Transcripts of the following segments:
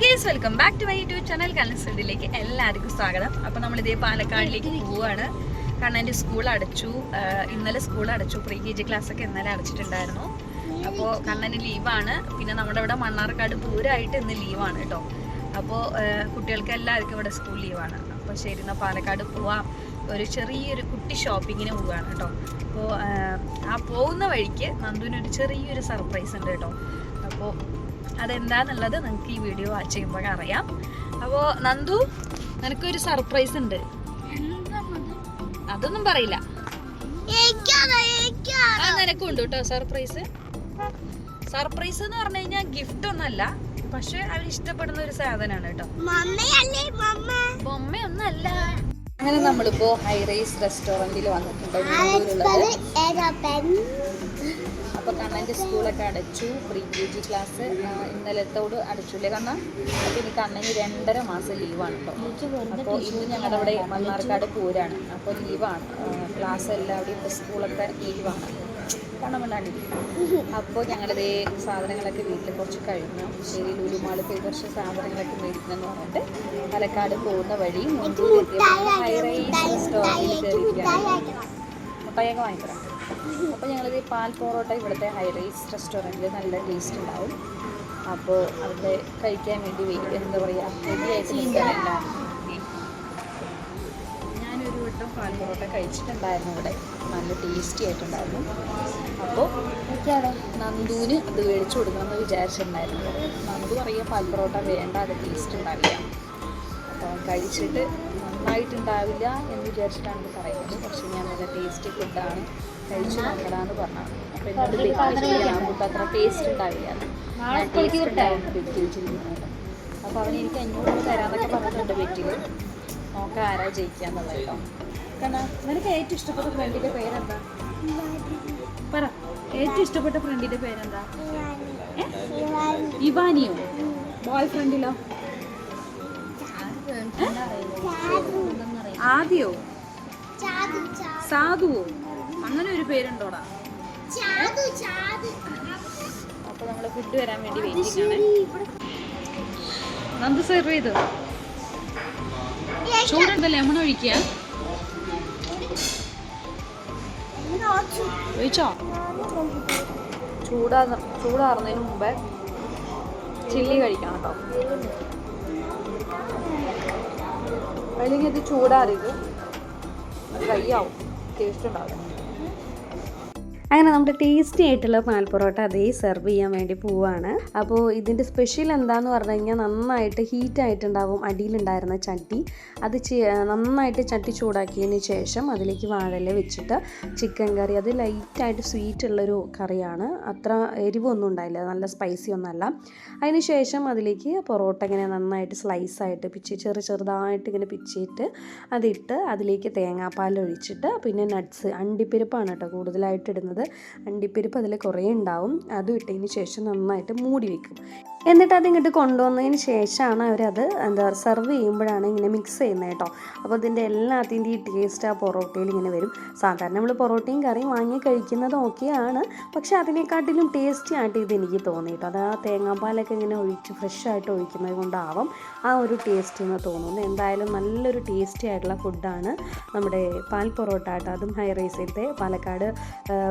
Guys, welcome back to my YouTube channel Kannan's വേൾഡിലേക്ക് എല്ലാവർക്കും സ്വാഗതം. അപ്പോൾ നമ്മളിതേ പാലക്കാടിലേക്ക് പോവുകയാണ്. കണ്ണൻ്റെ സ്കൂൾ അടച്ചു. ഇന്നലെ സ്കൂൾ അടച്ചു. പ്രീ KG ക്ലാസ്സൊക്കെ ഇന്നലെ അടച്ചിട്ടുണ്ടായിരുന്നു. അപ്പോൾ കണ്ണന് ലീവാണ്. പിന്നെ നമ്മുടെ ഇവിടെ മണ്ണാർക്കാട് പൂരമായിട്ട് ഇന്ന് ലീവാണ് കേട്ടോ. അപ്പോൾ കുട്ടികൾക്ക് എല്ലാവർക്കും ഇവിടെ സ്കൂൾ ലീവാണ്. അപ്പോൾ ശരി, എന്നാൽ പാലക്കാട് പോവാം. ഒരു ചെറിയൊരു കുട്ടി ഷോപ്പിങ്ങിന് പോവുകയാണ് കേട്ടോ. അപ്പോൾ ആ പോകുന്ന വഴിക്ക് നന്ദുവിനൊരു ചെറിയൊരു സർപ്രൈസ് ഉണ്ട് കേട്ടോ. അപ്പോൾ അതെന്താന്നുള്ളത് നിങ്ങൾക്ക് ഈ വീഡിയോ വാച്ച് ചെയ്യുമ്പോൾ അറിയാം. അപ്പോൾ നന്ദു, നിനക്കൊരു സർപ്രൈസ് ഉണ്ട്. അതൊന്നും പറയില്ല. നിനക്കും ഉണ്ട് കേട്ടോ സർപ്രൈസ്. സർപ്രൈസ് എന്ന് പറഞ്ഞു കഴിഞ്ഞാൽ ഗിഫ്റ്റ് ഒന്നല്ല, പക്ഷെ അവർ ഇഷ്ടപ്പെടുന്ന ഒരു സാധനമാണ് കേട്ടോ. ബൊമ്മയൊന്നല്ല. അങ്ങനെ നമ്മളിപ്പോ ഹൈറൈസ് റെസ്റ്റോറന്റിൽ വന്നിട്ടുണ്ട്. അപ്പൊ കണ്ണൻ്റെ സ്കൂളൊക്കെ അടച്ചു. പ്രീ KG ക്ലാസ് ഇന്നലത്തോട് അടച്ചില്ലേ കണ്ണ. അപ്പൊ ഇനി കണ്ണന് 2.5 മാസം ലീവാണ് കേട്ടോ. അപ്പോൾ ഇന്ന് ഞങ്ങളുടെ ഇവിടെ മണ്ണാർക്കാട് പൂരാണ്. അപ്പോൾ ലീവാണ്. ക്ലാസ് എല്ലാവരുടെയും ഇപ്പോൾ സ്കൂളൊക്കെ ലീവാണ്. കണ്ണം കൊണ്ടാണ്ടിരിക്കും. അപ്പോൾ ഞങ്ങളിതേ സാധനങ്ങളൊക്കെ വീട്ടിൽ കുറച്ച് കഴിഞ്ഞു. ശരി, ലുലുമാൾ പോയി കുറച്ച് സാധനങ്ങളൊക്കെ മേടിക്കണമെന്ന് പറഞ്ഞിട്ട് പാലക്കാട് പോകുന്ന വഴി ഹൈറൈസ് റെസ്റ്റോറൻറ്റിൽ കയറിയിരിക്കുകയാണ്. മുട്ടയൊക്കെ വാങ്ങിത്തരാം. അപ്പോൾ ഞങ്ങളിത് പാൽ പൊറോട്ട ഇവിടുത്തെ ഹൈറൈസ് റെസ്റ്റോറൻറ്റിൽ നല്ല ടേസ്റ്റ് ഉണ്ടാവും. അപ്പോൾ അവിടെ കഴിക്കാൻ വേണ്ടി എന്താ പറയുക, റെഡിയായിട്ട് നിൽക്കാനല്ല. ഞാനൊരു വട്ടം പാൽ പൊറോട്ട കഴിച്ചിട്ടുണ്ടായിരുന്നു ഇവിടെ. നല്ല ടേസ്റ്റി ആയിട്ടുണ്ടായിരുന്നു. അപ്പോൾ നന്ദുവിന് അത് മേടിച്ചു കൊടുക്കണമെന്ന് വിചാരിച്ചിട്ടുണ്ടായിരുന്നു. നന്ദു പറയുക പാൽ പൊറോട്ട വേണ്ട, അത് ടേസ്റ്റ് ഉണ്ടാവില്ല. അപ്പോൾ കഴിച്ചിട്ട് നന്നായിട്ടുണ്ടാവില്ല എന്ന് വിചാരിച്ചിട്ടാണ് പറയുന്നത്. പക്ഷേ ഞാൻ നല്ല ടേസ്റ്റി ഫുഡാണ്, കഴിച്ചു നോക്കടാന്ന് പറഞ്ഞാണ്. അപ്പോൾ എന്നോട് നമുക്ക് അത്ര ടേസ്റ്റ് ഉണ്ടാവില്ല, ഞാൻ ടേസ്റ്റ് ഉണ്ടായിരുന്നു ബെറ്റ് വെച്ചിരിക്കുന്നത്. അപ്പോൾ അവൻ എനിക്ക് 500 രൂപ തരാമെന്നൊക്കെ പറഞ്ഞിട്ടുണ്ട് ബെറ്റിൽ. നോക്കാം ആരാ ജയിക്കാന്നുള്ളത് കേട്ടോ. കാരണം നിനക്ക് ഏറ്റവും ഇഷ്ടപ്പെട്ട ഫ്രണ്ടിൻ്റെ പേരെന്താ? പറ, ഏറ്റവും ഇഷ്ടപ്പെട്ട ഫ്രണ്ടിൻ്റെ പേരെന്താ? ഇവാനിയോ? ബോയ് ഫ്രണ്ടിലോ? ആദ്യോ? സാധുവോ? അങ്ങനെ ഒരു പേരുണ്ടോടാ? അപ്പൊ നമ്മള് ഫുഡ് വരാൻ വേണ്ടി വെയിറ്റിംഗ് ആണ്. നന്ദു സെർവ് ചെയ്തു. ചൂടുണ്ട്, ലെമൺ ഒഴിക്കുക. ഒഴിച്ചോ? ചൂടാറുന്നതിന് മുമ്പേ ചില്ലി കഴിക്കണം കേട്ടോ. അല്ലെങ്കിൽ ഇത് ചൂടാറിയത് ഡ്രൈ ആവും, ടേസ്റ്റ് ഉണ്ടാവില്ല. അങ്ങനെ നമ്മുടെ ടേസ്റ്റി ആയിട്ടുള്ള പാൽ പൊറോട്ട അതേ സെർവ് ചെയ്യാൻ വേണ്ടി പോവുകയാണ്. അപ്പോൾ ഇതിൻ്റെ സ്പെഷ്യൽ എന്താണെന്ന് പറഞ്ഞു കഴിഞ്ഞാൽ നന്നായിട്ട് ഹീറ്റായിട്ടുണ്ടാവും അടിയിലുണ്ടായിരുന്ന ചട്ടി. അത് നന്നായിട്ട് ചട്ടി ചൂടാക്കിയതിന് ശേഷം അതിലേക്ക് വാഴയില വെച്ചിട്ട് ചിക്കൻ കറി, അത് ലൈറ്റായിട്ട് സ്വീറ്റ് ഉള്ളൊരു കറിയാണ്. അത്ര എരിവൊന്നും ഉണ്ടായില്ല, നല്ല സ്പൈസി ഒന്നല്ല. അതിന് ശേഷം അതിലേക്ക് പൊറോട്ട ഇങ്ങനെ നന്നായിട്ട് സ്ലൈസായിട്ട് ചെറുതായിട്ട് ഇങ്ങനെ പിച്ചിട്ട് അതിട്ട് അതിലേക്ക് തേങ്ങാപ്പാൽ ഒഴിച്ചിട്ട് പിന്നെ നട്ട്സ്, അണ്ടിപ്പരിപ്പാണ് കേട്ടോ കൂടുതലായിട്ട് ഇടുന്നത്. അണ്ടിപ്പരിപ്പ് അതിൽ കുറേ ഉണ്ടാവും. അതും ഇട്ടതിന് ശേഷം നന്നായിട്ട് മൂടി വെക്കും. എന്നിട്ട് അതിങ്ങോട്ട് കൊണ്ടുവന്നതിന് ശേഷമാണ് അവരത് സെർവ് ചെയ്യുമ്പോഴാണ് ഇങ്ങനെ മിക്സ് ചെയ്യുന്നത് കേട്ടോ. അപ്പോൾ ഇതിൻ്റെ എല്ലാത്തിൻ്റെയും ടേസ്റ്റ് ആ പൊറോട്ടയിൽ ഇങ്ങനെ വരും. സാധാരണ നമ്മൾ പൊറോട്ടയും കറിയും വാങ്ങി കഴിക്കുന്നത് ഓക്കെയാണ്, പക്ഷേ അതിനെക്കാട്ടിലും ടേസ്റ്റി ആയിട്ട് ഇത് എനിക്ക് തോന്നി കേട്ടോ. അത് ആ തേങ്ങാപ്പാലൊക്കെ ഇങ്ങനെ ഒഴിച്ച് ഫ്രഷായിട്ട് ഒഴിക്കുന്നത് കൊണ്ടാവാം ആ ഒരു ടേസ്റ്റ് എന്ന് തോന്നുന്നു. എന്തായാലും നല്ലൊരു ടേസ്റ്റി ആയിട്ടുള്ള ഫുഡാണ് നമ്മുടെ പാൽ പൊറോട്ട കേട്ടോ. അതും ഹൈറൈസിലത്തെ പാലക്കാട്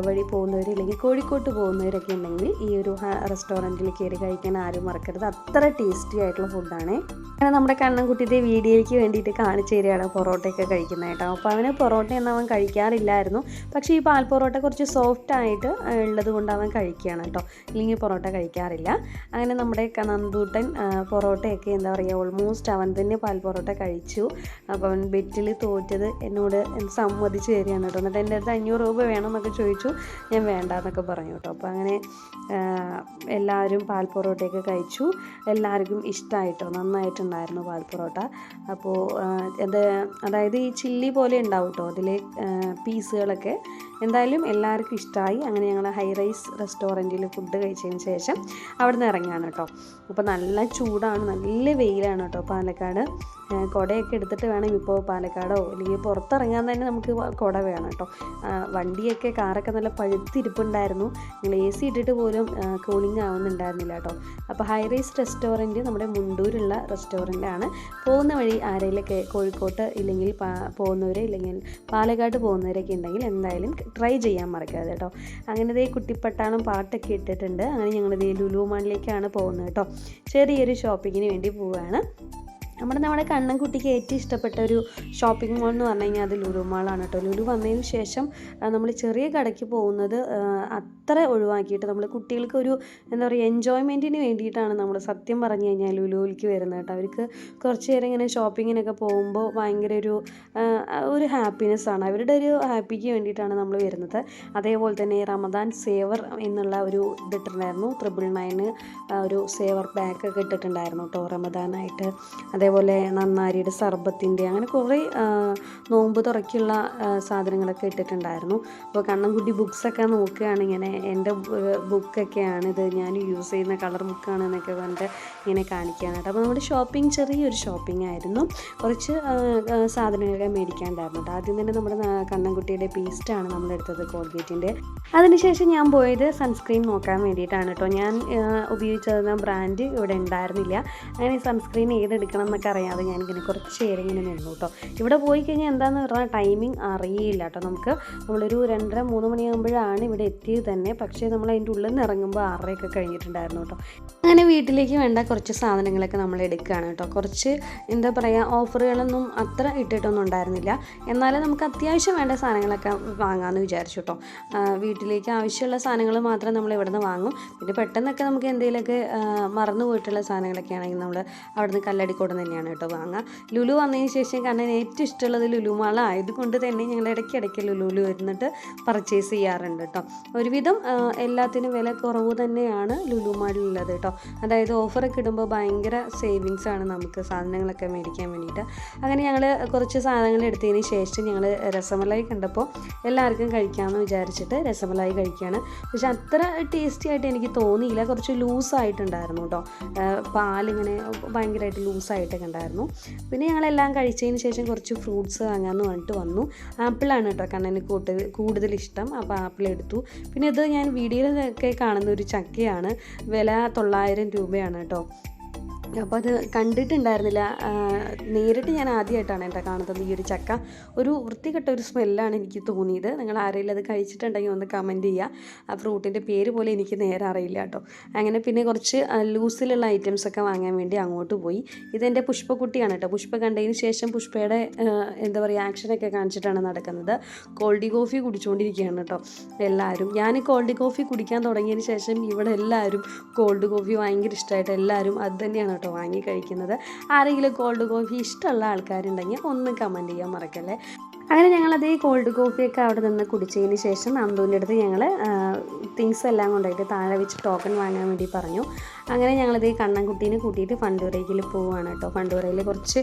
വഴി പോകുന്നവർ അല്ലെങ്കിൽ കോഴിക്കോട്ട് പോകുന്നവരൊക്കെ ഉണ്ടെങ്കിൽ ഈ ഒരു റെസ്റ്റോറൻറ്റിൽ കയറി കഴിക്കാൻ ആരും മറക്കരുത്. അത്ര ടേസ്റ്റി ആയിട്ടുള്ള ഫുഡാണ്. അങ്ങനെ നമ്മുടെ കണ്ണൻകുട്ടിയുടെ വീഡിയോയ്ക്ക് വേണ്ടിയിട്ട് കാണിച്ചു തരികയാണ് പൊറോട്ടയൊക്കെ കഴിക്കുന്നത് കേട്ടോ. അപ്പോൾ അവന് പൊറോട്ടയൊന്നും അവൻ കഴിക്കാറില്ലായിരുന്നു, പക്ഷേ ഈ പാൽ പൊറോട്ട കുറച്ച് സോഫ്റ്റ് ആയിട്ട് ഉള്ളത് കൊണ്ട് അവൻ കഴിക്കുകയാണ് കേട്ടോ. ഇല്ലെങ്കിൽ പൊറോട്ട കഴിക്കാറില്ല. അങ്ങനെ നമ്മുടെ നന്ദൂട്ടൻ പൊറോട്ടയൊക്കെ എന്താ പറയുക, ഓൾമോസ്റ്റ് അവൻ തന്നെ പാൽ പൊറോട്ട കഴിച്ചു. അപ്പോൾ അവൻ ബെറ്റിൽ തോറ്റത് എന്നോട് സമ്മതിച്ച് തരികയാണ് കേട്ടോ. എന്നിട്ട് എൻ്റെ അടുത്ത് 500 രൂപ വേണമെന്നൊക്കെ ചോദിച്ചു. ഞാൻ വേണ്ടാന്നൊക്കെ പറഞ്ഞു കേട്ടോ. അപ്പോൾ അങ്ങനെ എല്ലാവരും പാൽ പൊറോട്ടയൊക്കെ കഴിച്ചു. എല്ലാവർക്കും ഇഷ്ടമായിട്ടോ, നന്നായിട്ടുണ്ടായിരുന്നു പാൽ പൊറോട്ട. അപ്പോൾ അതായത് ഈ ചില്ലി പോലെ ഉണ്ടാവും കേട്ടോ അതിലെ പീസുകളൊക്കെ. എന്തായാലും എല്ലാവർക്കും ഇഷ്ടമായി. അങ്ങനെ ഞങ്ങൾ ഹൈ റൈസ് റെസ്റ്റോറൻറ്റിൽ ഫുഡ് കഴിച്ചതിന് ശേഷം അവിടെ നിന്ന് ഇറങ്ങുകയാണ് കേട്ടോ. അപ്പോൾ നല്ല ചൂടാണ്, നല്ല വെയിലാണ് കേട്ടോ പാലക്കാട്. കുടയൊക്കെ എടുത്തിട്ട് വേണം ഇപ്പോൾ പാലക്കാടോ അല്ലെങ്കിൽ പുറത്തിറങ്ങാൻ തന്നെ നമുക്ക് കുട വേണം കേട്ടോ. വണ്ടിയൊക്കെ കാറൊക്കെ നല്ല പഴുത്തിരിപ്പുണ്ടായിരുന്നു. ഞങ്ങൾ AC ഇട്ടിട്ട് പോലും കൂളിംഗ് ആവുന്നുണ്ടായിരുന്നില്ല കേട്ടോ. അപ്പോൾ ഹൈ റൈസ് റെസ്റ്റോറൻറ്റ് നമ്മുടെ മുണ്ടൂരുള്ള റെസ്റ്റോറൻറ്റാണ്. പോകുന്ന വഴി ആരെങ്കിലൊക്കെ കോഴിക്കോട്ട് ഇല്ലെങ്കിൽ പോകുന്നവർ ഇല്ലെങ്കിൽ പാലക്കാട് പോകുന്നവരൊക്കെ ഉണ്ടെങ്കിൽ എന്തായാലും ട്രൈ ചെയ്യാൻ മറക്കാതെ കേട്ടോ. അങ്ങനെ കുട്ടിപ്പട്ടാളം പാട്ടൊക്കെ ഇട്ടിട്ടുണ്ട്. അങ്ങനെ ഞങ്ങളിത് ലുലു മാളിലേക്കാണ് പോകുന്നത് കേട്ടോ. ചെറിയൊരു ഷോപ്പിങ്ങിന് വേണ്ടി പോവുകയാണ്. നമ്മുടെ കണ്ണൻകുട്ടിക്ക് ഏറ്റവും ഇഷ്ടപ്പെട്ട ഒരു ഷോപ്പിംഗ് മോൾ എന്ന് പറഞ്ഞു കഴിഞ്ഞാൽ അത് ലുലു മാളാണ് കേട്ടോ. ലുലു വന്നതിന് ശേഷം നമ്മൾ ചെറിയ കടയ്ക്ക് പോകുന്നത് അത്ര ഒഴിവാക്കിയിട്ട് നമ്മൾ കുട്ടികൾക്ക് ഒരു എന്താ പറയുക എൻജോയ്മെൻറ്റിന് വേണ്ടിയിട്ടാണ് നമ്മൾ സത്യം പറഞ്ഞു കഴിഞ്ഞാൽ ലുലുവിലേക്ക് വരുന്നത് കേട്ടോ. അവർക്ക് കുറച്ച് നേരം ഇങ്ങനെ ഷോപ്പിങ്ങിനൊക്കെ പോകുമ്പോൾ ഭയങ്കര ഒരു ഹാപ്പിനെസ്സാണ്, അവരുടെ ഒരു ഹാപ്പിക്ക് വേണ്ടിയിട്ടാണ് നമ്മൾ വരുന്നത്. അതേപോലെ തന്നെ റമദാൻ സേവർ എന്നുള്ള ഒരു ഇതിട്ടുണ്ടായിരുന്നു, 999 ഒരു സേവർ പാക്കൊക്കെ ഇട്ടിട്ടുണ്ടായിരുന്നു കേട്ടോ റമദാനായിട്ട്. അതേപോലെ നന്നാരിയുടെ സർബത്തിൻ്റെ അങ്ങനെ കുറേ നോമ്പ് തുറക്കുള്ള സാധനങ്ങളൊക്കെ ഇട്ടിട്ടുണ്ടായിരുന്നു. അപ്പോൾ കണ്ണൻകുട്ടി ബുക്സൊക്കെ നോക്കുകയാണ് ഇങ്ങനെ, എൻ്റെ ബുക്കൊക്കെയാണ് ഇത്, ഞാൻ യൂസ് ചെയ്യുന്ന കളർ ബുക്കാണ് എന്നൊക്കെ പറഞ്ഞിട്ട് ഇങ്ങനെ കാണിക്കുകയാണ് കേട്ടോ. അപ്പോൾ നമ്മുടെ ഷോപ്പിംഗ് ചെറിയൊരു ഷോപ്പിംഗ് ആയിരുന്നു. കുറച്ച് സാധനങ്ങളൊക്കെ മേടിക്കാണ്ടായിരുന്നു കേട്ടോ. ആദ്യം തന്നെ നമ്മുടെ കണ്ണൻകുട്ടിയുടെ പേസ്റ്റാണ് നമ്മളെടുത്തത് കോൾഗേറ്റിൻ്റെ. അതിനുശേഷം ഞാൻ പോയത് സൺസ്ക്രീൻ നോക്കാൻ വേണ്ടിയിട്ടാണ് കേട്ടോ. ഞാൻ ഉപയോഗിച്ചിരുന്ന ബ്രാൻഡ് ഇവിടെ ഉണ്ടായിരുന്നില്ല. അങ്ങനെ സൺസ്ക്രീൻ ഏതെടുക്കണം എന്നൊക്കെ അറിയാതെ ഞാനിങ്ങനെ കുറച്ച് നേരം ഇങ്ങനെ നിന്നു കേട്ടോ. ഇവിടെ പോയി കഴിഞ്ഞാൽ എന്താണെന്ന് പറഞ്ഞാൽ ടൈമിംഗ് അറിയില്ല കേട്ടോ. നമ്മളൊരു 2:30-3 മണിയാകുമ്പോഴാണ് ഇവിടെ എത്തിയത് തന്നെ. പക്ഷേ നമ്മൾ അതിൻ്റെ ഉള്ളിൽ നിന്ന് ഇറങ്ങുമ്പോൾ 6:30 കഴിഞ്ഞിട്ടുണ്ടായിരുന്നു കേട്ടോ. അങ്ങനെ വീട്ടിലേക്ക് വേണ്ട കുറച്ച് സാധനങ്ങളൊക്കെ നമ്മൾ എടുക്കുകയാണ് കേട്ടോ. കുറച്ച് എന്താ പറയുക ഓഫറുകളൊന്നും അത്ര ഇട്ടിട്ടൊന്നും ഉണ്ടായിരുന്നില്ല. എന്നാലും നമുക്ക് അത്യാവശ്യം വേണ്ട സാധനങ്ങളൊക്കെ വാങ്ങാമെന്ന് വിചാരിച്ചു കേട്ടോ. വീട്ടിലേക്ക് ആവശ്യമുള്ള സാധനങ്ങൾ മാത്രം നമ്മൾ ഇവിടെ നിന്ന് വാങ്ങും. പിന്നെ പെട്ടെന്നൊക്കെ നമുക്ക് എന്തെങ്കിലുമൊക്കെ മറന്നു പോയിട്ടുള്ള സാധനങ്ങളൊക്കെ ആണെങ്കിൽ നമ്മൾ അവിടുന്ന് കല്ലടിക്കോട് തന്നെയാണ് കേട്ടോ വാങ്ങുക. ലുലു വന്നതിന് ശേഷം കാരണം ഏറ്റവും ഇഷ്ടമുള്ളത് ലുലു മാൾ ആയതുകൊണ്ട് തന്നെ ഞങ്ങൾ ഇടയ്ക്കിടയ്ക്ക് ലുലുവിൽ വരുന്നിട്ട് പർച്ചേസ് ചെയ്യാറുണ്ട് കേട്ടോ. ഒരുവിധം എല്ലാത്തിനും വില കുറവ് തന്നെയാണ് ലുലു മാളിലുള്ളത് കേട്ടോ. അതായത് ഓഫറൊക്കെ ഇടുമ്പോൾ ഭയങ്കര സേവിങ്സ് ആണ് നമുക്ക് സാധനങ്ങളൊക്കെ മേടിക്കാൻ വേണ്ടിയിട്ട്. അങ്ങനെ ഞങ്ങൾ കുറച്ച് സാധനങ്ങൾ എടുത്തതിന് ശേഷം ഞങ്ങൾ രസമലായി കണ്ടപ്പോൾ എല്ലാവർക്കും കഴിക്കാമെന്ന് വിചാരിച്ചിട്ട് രസമലായി കഴിക്കുകയാണ്. പക്ഷെ അത്ര ടേസ്റ്റി ആയിട്ട് എനിക്ക് തോന്നിയില്ല, കുറച്ച് ലൂസായിട്ടുണ്ടായിരുന്നു കേട്ടോ. പാലിങ്ങനെ ഭയങ്കരമായിട്ട് ലൂസായിട്ടൊക്കെ ഉണ്ടായിരുന്നു. പിന്നെ ഞങ്ങളെല്ലാം കഴിച്ചതിന് ശേഷം കുറച്ച് ഫ്രൂട്ട്സ് വാങ്ങാമെന്ന് പറഞ്ഞിട്ട് വന്നു. ആപ്പിളാണ് കേട്ടോ കണ്ണന് കൂടുതൽ ഇഷ്ടം. അപ്പോൾ ആപ്പിൾ എടുത്തു. പിന്നെ ഇത് ഞാൻ വീഡിയോയിലൊക്കെ കാണുന്ന ഒരു ചക്കയാണ്, വില 900 രൂപയാണ് കേട്ടോ. അപ്പോൾ അത് കണ്ടിട്ടുണ്ടായിരുന്നില്ല, നേരിട്ട് ഞാൻ ആദ്യമായിട്ടാണ് കേട്ടോ കാണുന്നത് ഈ ഒരു ചക്ക. ഒരു വൃത്തികെട്ട ഒരു സ്മെല്ലാണ് എനിക്ക് തോന്നിയത്. നിങ്ങൾ ആരെങ്കിലും അത് കഴിച്ചിട്ടുണ്ടെങ്കിൽ ഒന്ന് കമൻറ്റ് ചെയ്യുക. ആ ഫ്രൂട്ടിൻ്റെ പേര് പോലെ എനിക്ക് നേരെ അറിയില്ല കേട്ടോ. അങ്ങനെ പിന്നെ കുറച്ച് ലൂസിലുള്ള ഐറ്റംസൊക്കെ വാങ്ങാൻ വേണ്ടി അങ്ങോട്ട് പോയി. ഇതെൻ്റെ പുഷ്പക്കുട്ടിയാണ് കേട്ടോ. പുഷ്പ കണ്ടതിന് ശേഷം പുഷ്പയുടെ എന്താ പറയുക ആക്ഷനൊക്കെ കാണിച്ചിട്ടാണ് നടക്കുന്നത്. കോൾഡ് കോഫി കുടിച്ചുകൊണ്ടിരിക്കുകയാണ് കേട്ടോ എല്ലാവരും. ഞാൻ കോൾഡ് കോഫി കുടിക്കാൻ തുടങ്ങിയതിന് ശേഷം ഇവിടെ എല്ലാവരും കോൾഡ് കോഫി ഭയങ്കര ഇഷ്ടമായിട്ട് എല്ലാവരും അത് തന്നെയാണ് കേട്ടോ വാങ്ങി കഴിക്കുന്നത്. ആരെങ്കിലും കോൾഡ് കോഫി ഇഷ്ടമുള്ള ആൾക്കാരുണ്ടെങ്കിൽ ഒന്ന് കമൻറ്റ് ചെയ്യാൻ മറക്കല്ലേ. അങ്ങനെ ഞങ്ങളതേ കോൾഡ് കോഫിയൊക്കെ അവിടെ നിന്ന് കുടിച്ചതിന് ശേഷം നന്ദുവിൻ്റെ അടുത്ത് ഞങ്ങൾ തിങ്സ് എല്ലാം കൊണ്ടുപോയിട്ട് താഴെ വെച്ച് ടോക്കൺ വാങ്ങാൻ വേണ്ടി പറഞ്ഞു. അങ്ങനെ ഞങ്ങളിതേ കണ്ണൻകുട്ടീനെ കൂട്ടിയിട്ട് ഫണ്ടൂറയിൽ പോവുകയാണ് കേട്ടോ. ഫണ്ടൂറയിൽ കുറച്ച്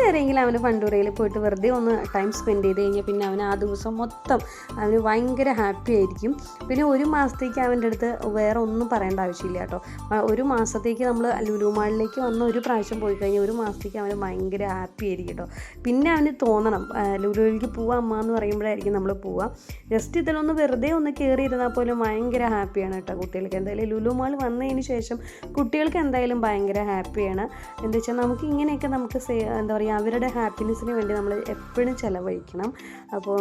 നേരമെങ്കിലും അവന് ഫണ്ടൂറയിൽ പോയിട്ട് വെറുതെ ഒന്ന് ടൈം സ്പെൻഡ് ചെയ്ത് കഴിഞ്ഞാൽ പിന്നെ അവന് ആ ദിവസം മൊത്തം അവന് ഭയങ്കര ഹാപ്പി ആയിരിക്കും. പിന്നെ 1 മാസത്തേക്ക് അവൻ്റെ അടുത്ത് വേറെ ഒന്നും പറയേണ്ട ആവശ്യമില്ല കേട്ടോ. 1 മാസത്തേക്ക് നമ്മൾ ലുലു മാളിലേക്ക് വന്ന് ഒരു പ്രാവശ്യം പോയി കഴിഞ്ഞാൽ 1 മാസത്തേക്ക് അവന് ഭയങ്കര ഹാപ്പി ആയിരിക്കും കേട്ടോ. പിന്നെ അവന് തോന്നണം ലുലുവിലേക്ക് പോവാം അമ്മ എന്ന് പറയുമ്പോഴായിരിക്കും നമ്മൾ പോവാം. ജസ്റ്റ് ഇതിലൊന്ന് വെറുതെ ഒന്ന് കയറിയിരുന്നാൽ പോലും ഭയങ്കര ഹാപ്പിയാണ് കേട്ടോ കുട്ടികൾക്ക്. എന്തായാലും ലുലു മാൾ വന്നതിന് ശേഷം കുട്ടികൾക്ക് എന്തായാലും ഭയങ്കര ഹാപ്പിയാണ്. എന്താ വെച്ചാൽ നമുക്ക് ഇങ്ങനെയൊക്കെ നമുക്ക് എന്താ പറയുക അവരുടെ ഹാപ്പിനെസ്സിന് വേണ്ടി നമ്മൾ എപ്പോഴും ചിലവഴിക്കണം. അപ്പോൾ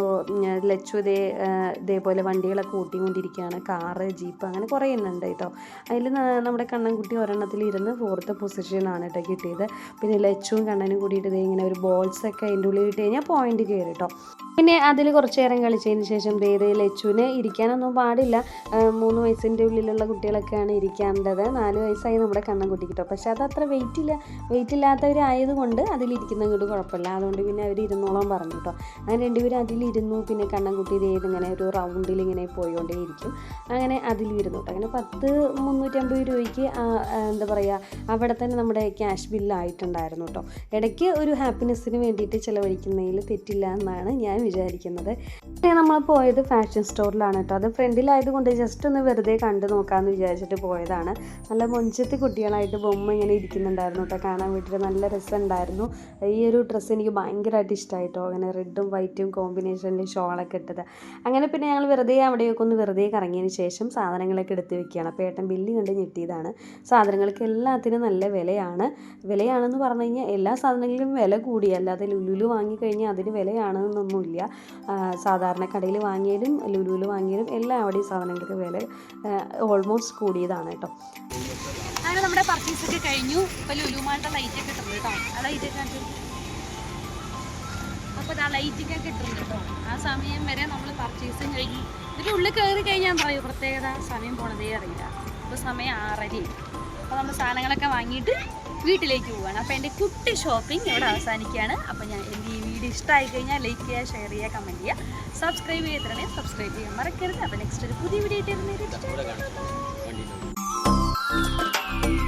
ലച്ചു ഇതേപോലെ വണ്ടികളൊക്കെ ഓട്ടിക്കൊണ്ടിരിക്കുകയാണ്, കാറ് ജീപ്പ് അങ്ങനെ കുറേ എണ്ണുണ്ട് കേട്ടോ. അതിൽ നമ്മുടെ കണ്ണൻകുട്ടി ഒരെണ്ണത്തിലിരുന്ന് 4th പൊസിഷനാണ് കേട്ടോ കിട്ടിയത്. പിന്നെ ലച്ചുവും കണ്ണനും കൂടിയിട്ട് ഇങ്ങനെ ഒരു ബോൾസൊക്കെ അതിൻ്റെ ഉള്ളിൽ ഇട്ട് കഴിഞ്ഞാൽ പോയിന്റ് കയറി കേട്ടോ. പിന്നെ അതിൽ കുറച്ച് നേരം കളിച്ചതിന് ശേഷം ലച്ചുവിന് ഇരിക്കാനൊന്നും പാടില്ല. 3 വയസ്സിൻ്റെ ഉള്ളിലുള്ള കുട്ടികളൊക്കെയാണ് ഇരിക്കേണ്ടത്. 4 വയസ്സായി നമ്മുടെ കണ്ണൻകുട്ടിക്ക് കേട്ടോ. പക്ഷെ അത് അത്ര വെയിറ്റ് ഇല്ലാത്തവരായതുകൊണ്ട് അതിലിരിക്കുന്ന ഇങ്ങോട്ട് കുഴപ്പമില്ല. അതുകൊണ്ട് പിന്നെ അവർ ഇരുന്നോളം പറഞ്ഞു കേട്ടോ. അങ്ങനെ രണ്ടുപേരും അതിലിരുന്നു. പിന്നെ കണ്ണൻകുട്ടി ഇങ്ങനെ ഒരു റൗണ്ടിൽ ഇങ്ങനെ പോയിക്കൊണ്ടേയിരിക്കും. അങ്ങനെ അതിലിരുന്നു കേട്ടോ. അങ്ങനെ 350 രൂപയ്ക്ക് എന്താ പറയുക, അവിടെ തന്നെ നമ്മുടെ ക്യാഷ് ബില്ലായിട്ടുണ്ടായിരുന്നു കേട്ടോ. ഇടയ്ക്ക് ഒരു ഹാപ്പിനെസ്സിന് വേണ്ടിയിട്ട് ചിലവഴിക്കുന്നതിൽ തെറ്റില്ല എന്നാണ് ഞാൻ വിചാരിക്കുന്നത്. നമ്മൾ പോയത് ഫാഷൻ സ്റ്റോറിലാണ് കേട്ടോ. അത് ഫ്രണ്ടിലായതുകൊണ്ട് ജസ്റ്റ് ഒന്ന് വെറുതെ കണ്ടു നോക്കാമെന്ന് വിചാരിച്ചിട്ട് പോയതാണ്. നല്ല മൊഞ്ചത്തി കുട്ടികളായിട്ട് ബൊമ്മ ഇങ്ങനെ ഇരിക്കുന്നുണ്ടായിരുന്നു കേട്ടോ. കാണാൻ വേണ്ടിയിട്ട് നല്ല രസമുണ്ടായിരുന്നു. ഈ ഒരു ഡ്രസ്സ് എനിക്ക് ഭയങ്കരമായിട്ട് ഇഷ്ടമായിട്ടോ. അങ്ങനെ റെഡും വൈറ്റും കോമ്പിനേഷനിൽ ഷോളൊക്കെ ഇട്ടത്. അങ്ങനെ പിന്നെ ഞങ്ങൾ വെറുതെ അവിടെയൊക്കെ ഒന്ന് വെറുതെ കറങ്ങിയതിന് ശേഷം സാധനങ്ങളൊക്കെ എടുത്ത് വെക്കുകയാണ്. അപ്പോൾ ഏട്ടൻ ബില്ല് കണ്ട് ഞെട്ടിയതാണ്. സാധനങ്ങൾക്ക് എല്ലാത്തിനും നല്ല വിലയാണെന്ന് പറഞ്ഞു കഴിഞ്ഞാൽ എല്ലാ സാധനങ്ങളിലും വില കൂടി. അല്ലാതെ ലുലുവിൽ വാങ്ങിക്കഴിഞ്ഞാൽ അതിന് വിലയാണെന്നൊന്നുമില്ല. സാധാരണ കടയിൽ വാങ്ങിയാലും ലുലുവിൽ വാങ്ങിയാലും എല്ലാവിടെയും സാധനങ്ങൾക്ക് വില ഓൾമോസ്റ്റ് കൂടിയതാണ് കേട്ടോ. അങ്ങനെ നമ്മുടെ പർച്ചേസൊക്കെ കഴിഞ്ഞു. ഇപ്പോൾ ലുലുമാളുടെ ലൈറ്റൊക്കെ ഇട്ടുണ്ട് കേട്ടോ. ആ ലൈറ്റൊക്കെ അപ്പോൾ ആ ലൈറ്റൊക്കെ ഇട്ടിട്ടുണ്ട് കേട്ടോ. ആ സമയം വരെ നമ്മൾ പർച്ചേസും കഴിഞ്ഞു. ഇതിൻ്റെ ഉള്ളിൽ കയറി കഴിഞ്ഞാൽ പറയും പ്രത്യേകത സമയം പോണതേ അറിയില്ല. ഇപ്പോൾ സമയം 6:30. അപ്പോൾ നമ്മൾ സാധനങ്ങളൊക്കെ വാങ്ങിയിട്ട് വീട്ടിലേക്ക് പോവുകയാണ്. അപ്പോൾ എൻ്റെ കുട്ടി ഷോപ്പിംഗ് ഇവിടെ അവസാനിക്കുകയാണ്. അപ്പോൾ എൻ്റെ ഈ വീഡിയോ ഇഷ്ടമായി കഴിഞ്ഞാൽ ലൈക്ക് ചെയ്യുക, ഷെയർ ചെയ്യുക, കമൻറ്റ് ചെയ്യുക, സബ്സ്ക്രൈബ് ചെയ്തിട്ടുണ്ടെങ്കിൽ സബ്സ്ക്രൈബ് ചെയ്യാൻ മറക്കരുത്. അപ്പോൾ നെക്സ്റ്റ് ഒരു പുതിയ വീഡിയോ ആയിട്ട്